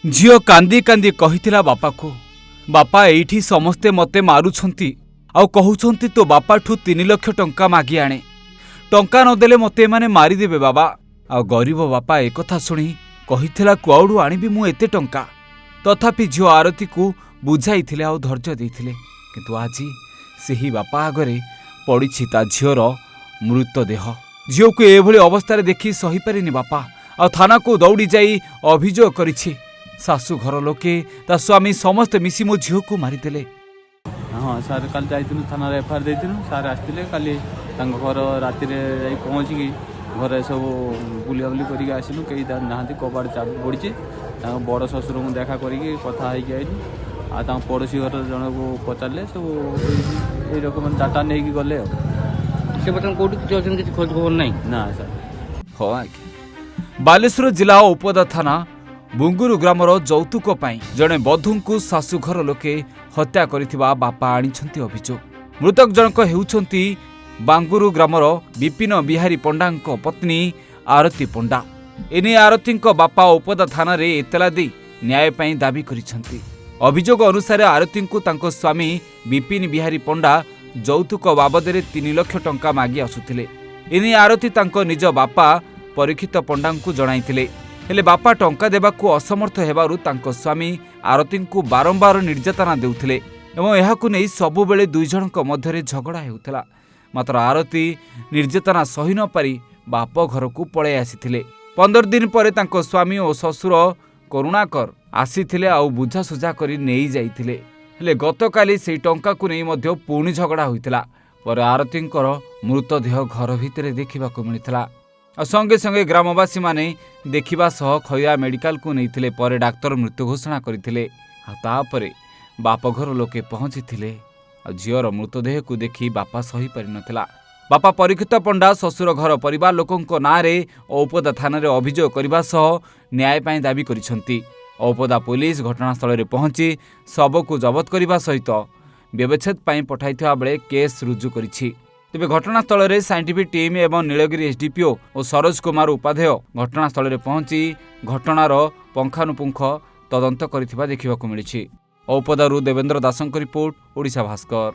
झियो कांदी कांदी कहिथिला बापा को बापा एठी समस्ते मते मारुछंती आउ कहउछंती तो बापाठू 3 लाख टंका मागी आणे टंका नदेले मते माने मारी देबे बाबा आउ गरीब बापा एकथा सुनी कहिथिला कुआउडू आनिबी मु एते टंका तथापि झियो आरती को बुझाइथिले आउ धैर्य देइथिले किंतु आजी सेही बापा आगरे पड़िछि ता झियोर मृतदेह झियो को एभली अवस्था देखि सही पारिनी बापा आ थाना को दौड़ी जाई अभियोग करिछि सासु घर लोके ता स्वामी समस्त मिसी मो झियो को मारिदेले। हाँ सार कल जाइथिलु थाना रे एफआईआर देइथिलु सार आस्थिले काली तांग घर राति रे जाई पहुंची की घरे सब बुलिया बुली करिक आसिलु केई नाहांती कबाड़ चाबी पड़िछि तांग बड़ ससुर को देखा करिक कथा हेकि आइलु आ तांग पड़ोसी घर जण को पचारले सब ए रकम डाटा नै की गले से बतन कोठी किछ अछन किछ खोज खबर नै ना सर। हो आके बालेश्वर जिला उपदा थाना बुंगुरु ग्रामर जौतुक पाई जड़े बधू को शाशुघर लोके हत्या करिथिबा बापा आनिछंती अभियोग। मृतक जनक हेउछंती बांगुरु ग्रामर विपिन बिहारी पंडांक पत्नी आरती पंडा। एने आरतींक बापा उपदा थाना रे एतला दे न्याय पाई दाबी करिछंती। अभियोग अनुसार आरती को तांको स्वामी विपिन बिहारी पंडा जौतुक बाबदरे 3 लाख टंका मागी आसुथिले। एने आरती तांको निज बापा परीक्षित पंडांकु जणाइथिले हेले बापा टंका देबाकू असमर्थ हेबारु तांको स्वामी आरती को बारंबार निर्यातना देउथिले एवं एहाकू नै सबुबेले दुई जनक मध्यरे झगड़ा हेउथला। मात्र आरती निर्यातना सही न पारी बाप घर को पळे आसीथिले। 15 दिन परे तांको स्वामी और ससुर करुणाकर आसीथिले आउ बुझासुझा करी नेई जाइथिले हेले गतकाली सेई टंका को नै मध्य पुणी झगड़ा होइथिला। पर आरतींकर मृतदेह घर भितरे देखिबाकू मिलिथिला। संगे संगे ग्रामवासी माने देखिबा सह खैरा मेडिकल को नैथिले परे डाक्टर मृत्यु घोषणा करथिले। तापरे बापघर लोके पहुंचीथिले झियर मृतदेह को देखि बापा सही पारि नथिला। बापा परीक्षित पंडा ससुर घर परिवार लोकंक नारे औपदा थाना रे अभियोग करबा सह न्याय पाई दाबी करिसंती। औपदा पुलिस घटनास्थल रे पहुंची शव को जबत करबा सहित व्यवच्छेद पाई पठाइथिबा बेले केस रुजु करिछि। तेबे घटनास्थल में साइंटिफिक टीम एवं नीलगिरी एसडीपीओ और सरोज कुमार उपाध्याय घटनास्थल में पहुंची घटनार पुंखानुपुंख तदंत करिथिबा देखिबाकू मिलिछि। औपदारू देवेंद्र दासंक रिपोर्ट ओडिशा भास्कर।